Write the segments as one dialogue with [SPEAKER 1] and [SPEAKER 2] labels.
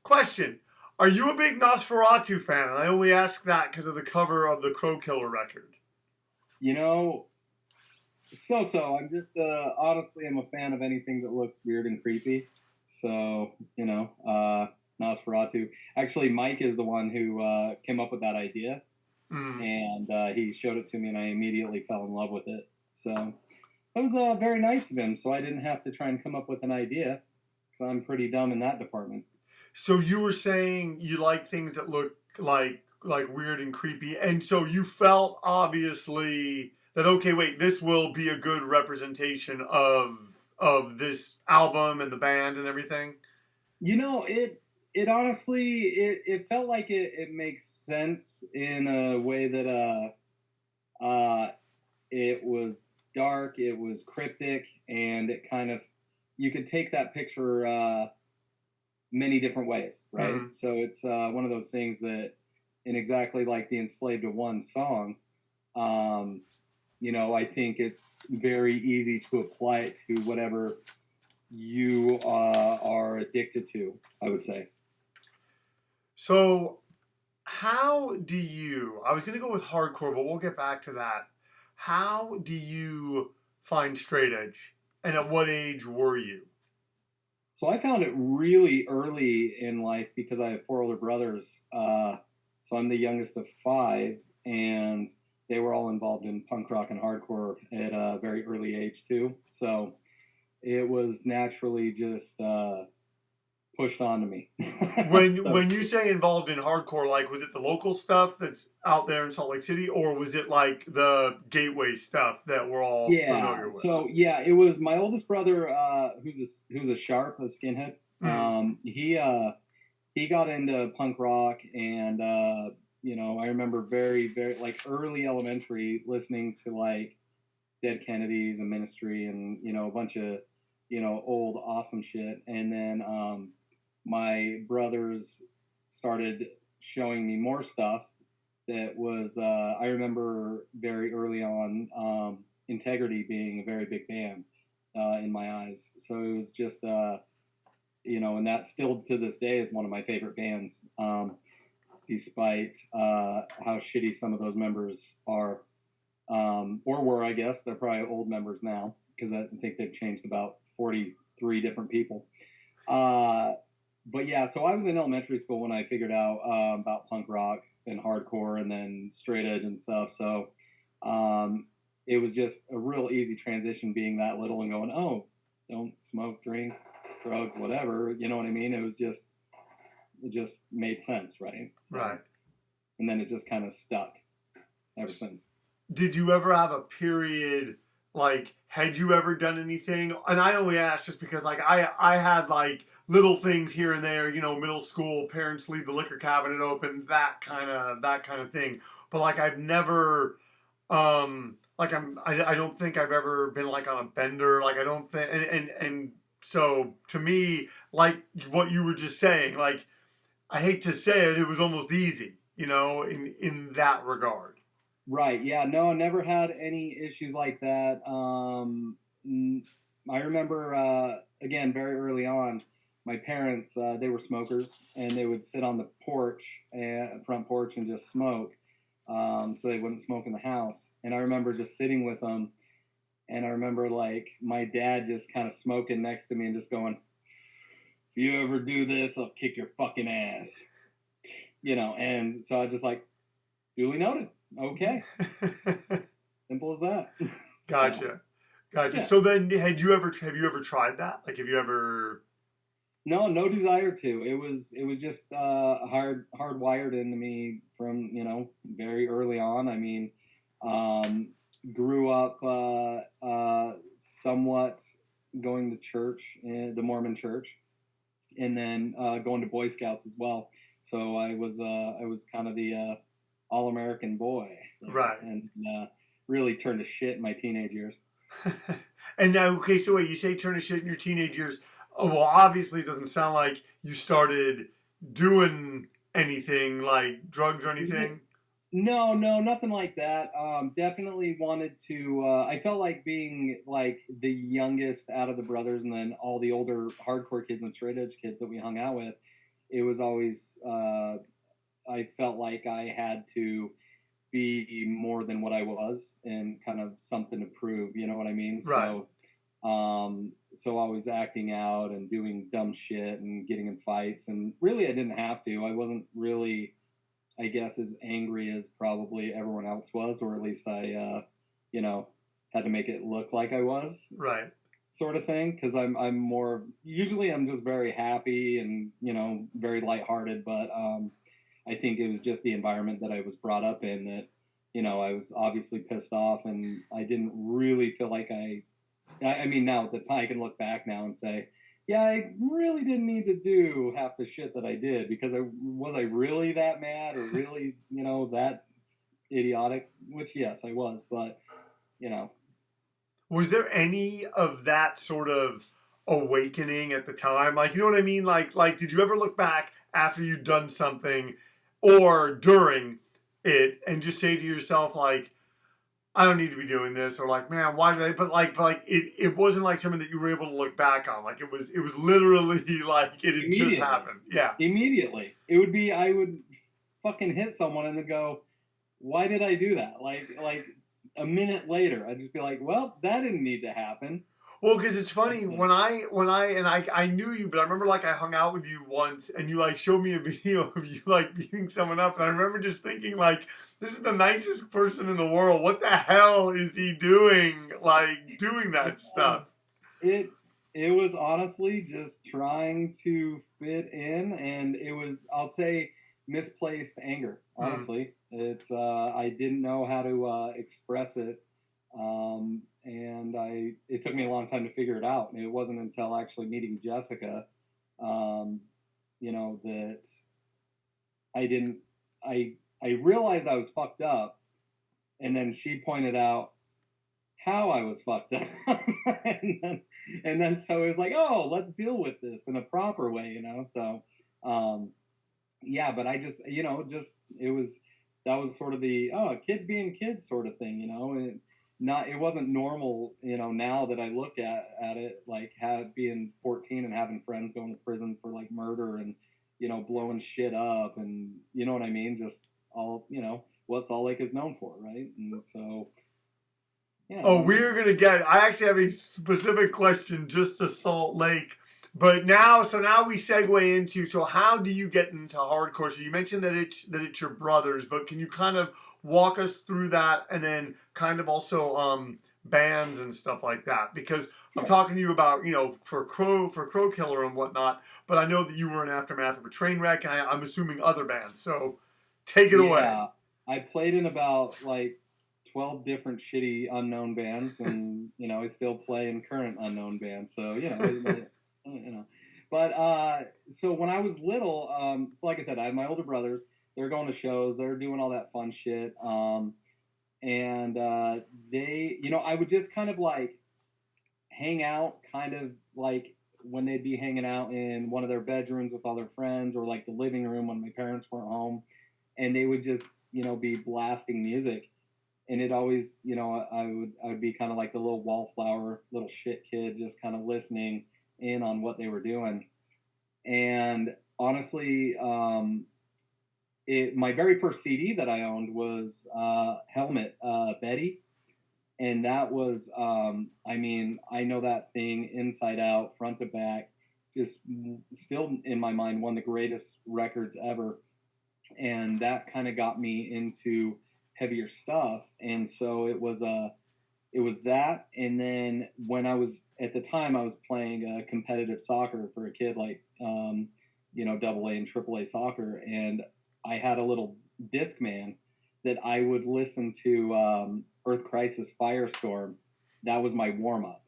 [SPEAKER 1] Question. Are you a big Nosferatu fan? And I only ask that because of the cover of the Crow Killer record.
[SPEAKER 2] You know, so. Honestly, I'm a fan of anything that looks weird and creepy. So, Nosferatu. Actually, Mike is the one who came up with that idea. And he showed it to me, and I immediately fell in love with it. So that was very nice of him. So I didn't have to try and come up with an idea, because I'm pretty dumb in that department.
[SPEAKER 1] So you were saying you like things that look like weird and creepy, and so you felt obviously that okay, wait, this will be a good representation of this album and the band and everything.
[SPEAKER 2] It honestly it felt like it makes sense in a way that it was dark, it was cryptic, and it kind of, you could take that picture many different ways, right? Mm-hmm. So it's one of those things that, in exactly like the Enslaved to One song, I think it's very easy to apply it to whatever you are addicted to, I would say.
[SPEAKER 1] So how do you, I was going to go with hardcore, but we'll get back to that. How do you find straight edge, and at what age were you?
[SPEAKER 2] So I found it really early in life because I have 4 older brothers. So I'm the youngest of 5, and they were all involved in punk rock and hardcore at a very early age too. So it was naturally just pushed onto me.
[SPEAKER 1] When you say involved in hardcore, like, was it the local stuff that's out there in Salt Lake City, or was it like the gateway stuff that we're all familiar with?
[SPEAKER 2] So it was my oldest brother, who's a sharp, a skinhead. He got into punk rock, and I remember very, very, like, early elementary, listening to like Dead Kennedys and Ministry, and a bunch of old awesome shit. And then my brothers started showing me more stuff that was, I remember very early on, Integrity being a very big band in my eyes. So it was just, and that still to this day is one of my favorite bands, despite how shitty some of those members are, or were, I guess. They're probably old members now, because I think they've changed about 43 different people. But yeah, so I was in elementary school when I figured out about punk rock and hardcore, and then straight edge and stuff. So it was just a real easy transition, being that little and going, oh, don't smoke, drink, drugs, whatever. You know what I mean? It just made sense, right?
[SPEAKER 1] So, right.
[SPEAKER 2] And then it just kind of stuck ever since.
[SPEAKER 1] Did you ever have a period, like, had you ever done anything? And I only asked just because, like, I had, like, little things here and there, middle school, parents leave the liquor cabinet open, that kind of thing. But, like, I've never, I don't think I've ever been, like, on a bender. Like, I don't think, and so to me, like what you were just saying, like, I hate to say it, it was almost easy, in that regard.
[SPEAKER 2] Right. Yeah. No, I never had any issues like that. I remember, again, very early on, my parents, they were smokers, and they would sit on the front porch, and just smoke. So they wouldn't smoke in the house. And I remember just sitting with them, and I remember, like, my dad just kind of smoking next to me and just going, if you ever do this, I'll kick your fucking ass. And so I just, like, duly noted. Okay. Simple as that.
[SPEAKER 1] Gotcha. Yeah. So then have you ever tried that? Like, have you ever?
[SPEAKER 2] No desire to. It was just hardwired into me from, very early on. I mean, grew up somewhat going to church, the Mormon church, and then going to Boy Scouts as well. So I was kind of the all-American boy,
[SPEAKER 1] right?
[SPEAKER 2] And really turned to shit in my teenage years.
[SPEAKER 1] And now, okay, so wait, you say turn to shit in your teenage years. Oh, well, obviously it doesn't sound like you started doing anything like drugs or anything.
[SPEAKER 2] No, nothing like that. Definitely wanted to, I felt like being like the youngest out of the brothers, and then all the older hardcore kids and straight edge kids that we hung out with, it was always, I felt like I had to be more than what I was and kind of something to prove, you know what I mean?
[SPEAKER 1] Right.
[SPEAKER 2] So I was acting out and doing dumb shit and getting in fights, and really I didn't have to. I wasn't really, I guess, as angry as probably everyone else was, or at least I, you know, had to make it look like I was,
[SPEAKER 1] Right.
[SPEAKER 2] sort of thing. Because I'm more usually I'm just very happy and very lighthearted, but I think it was just the environment that I was brought up in that I was obviously pissed off, and I didn't really feel like I mean, now at the time I can look back now and say, yeah, I really didn't need to do half the shit that I did, because I really that mad, or really, that idiotic? Which, yes, I was, but you know,
[SPEAKER 1] Was there any of that sort of awakening at the time? Like, you know what I mean? Like, did you ever look back after you'd done something or during it and just say to yourself, like, I don't need to be doing this, or like, man, why did I? But like, it wasn't like something that you were able to look back on. Like, it was literally like it had just
[SPEAKER 2] immediately,
[SPEAKER 1] happened. Yeah.
[SPEAKER 2] immediately, it would be I would fucking hit someone and then go, why did I do that? Like a minute later, I'd just be like, well, that didn't need to happen.
[SPEAKER 1] Well, because it's funny when I knew you, but I remember like I hung out with you once, and you like showed me a video of you like beating someone up, and I remember just thinking like, this is the nicest person in the world. What the hell is he doing? Like doing that stuff.
[SPEAKER 2] It it was honestly just trying to fit in, and it was, I'll say, misplaced anger.
[SPEAKER 1] Mm.
[SPEAKER 2] Honestly, it's I didn't know how to express it, and I it took me a long time to figure it out. And it wasn't until actually meeting Jessica, um, that I didn't I realized I was fucked up, and then she pointed out how I was fucked up. and, then, and then so it was like, oh, let's deal with this in a proper way. So, yeah, but I just, just, that was sort of the, oh, kids being kids sort of thing. And it wasn't normal, now that I look at it, like being 14 and having friends going to prison for like murder and, blowing shit up, and you know what I mean? Just all, what Salt Lake is known for, right? And so,
[SPEAKER 1] Oh,
[SPEAKER 2] yeah.
[SPEAKER 1] we're gonna get. I actually have a specific question just to Salt Lake, but now we segue into. So, how do you get into hardcore? So, you mentioned that it's your brothers, but can you kind of walk us through that, and then kind of also bands and stuff like that? Because I'm
[SPEAKER 2] Sure.
[SPEAKER 1] talking to you about for Crow Killer and whatnot, but I know that you were in Aftermath of a Train Wreck, and I'm assuming other bands. So, take it away.
[SPEAKER 2] Yeah, I played in about like 12 different shitty unknown bands, and I still play in current unknown bands. So you know. But so when I was little, so like I said, I have my older brothers. They're going to shows. They're doing all that fun shit. And I would just kind of like hang out, kind of like when they'd be hanging out in one of their bedrooms with all their friends, or like the living room when my parents weren't home, and they would just be blasting music. And it always, I would be kind of like the little wallflower little shit kid, just kind of listening in on what they were doing. And honestly, my very first CD that I owned was Helmet, Betty. And that was, I mean, I know that thing inside out, front to back. Just still in my mind, one of the greatest records ever. And that kind of got me into heavier stuff. And so it was that. And then when I was at the time, I was playing competitive soccer for a kid, like double A and triple A soccer, and I had a little Discman that I would listen to, Earth Crisis Firestorm. That was my warm up.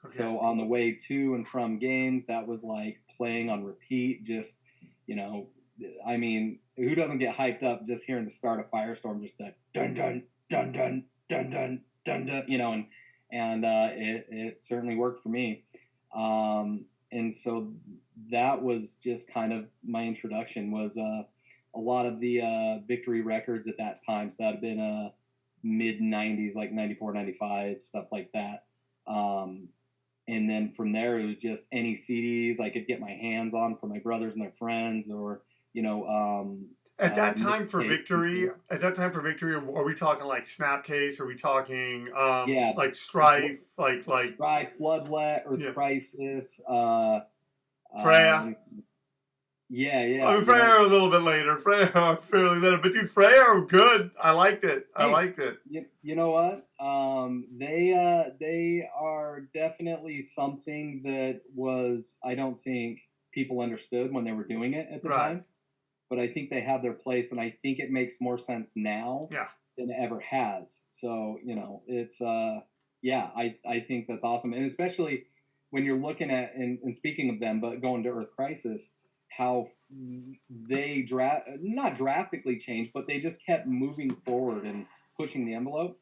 [SPEAKER 1] Okay.
[SPEAKER 2] So on the way to and from games, that was like playing on repeat. Just, you know, I mean, who doesn't get hyped up just hearing the start of Firestorm? Just that dun dun dun dun dun dun dun dun, and it certainly worked for me. And so that was just kind of my introduction. Was a lot of the Victory records at that time. So that had been mid 90s, like 94, 95, stuff like that. And then from there, it was just any CDs I could get my hands on for my brothers and my friends, or
[SPEAKER 1] At that time for
[SPEAKER 2] mixtapes and
[SPEAKER 1] Victory,
[SPEAKER 2] stuff.
[SPEAKER 1] are we talking like Snapcase? Are we talking
[SPEAKER 2] Yeah,
[SPEAKER 1] like Strife? Like
[SPEAKER 2] Strife, Bloodlet, Earth
[SPEAKER 1] yeah,
[SPEAKER 2] Crisis.
[SPEAKER 1] Freya.
[SPEAKER 2] Let me, yeah,
[SPEAKER 1] I
[SPEAKER 2] yeah.
[SPEAKER 1] mean, Freya a little bit later. Freya fairly later, but dude, Freya good. I liked it. I
[SPEAKER 2] Hey,
[SPEAKER 1] liked it.
[SPEAKER 2] you know what? They are definitely something that was, I don't think people understood when they were doing it at the
[SPEAKER 1] Right.
[SPEAKER 2] time, but I think they have their place, and I think it makes more sense now
[SPEAKER 1] Yeah.
[SPEAKER 2] than it ever has. So it's yeah, I think that's awesome, and especially when you're looking at, and speaking of them, but going to Earth Crisis, how they not drastically changed, but they just kept moving forward and pushing the envelope.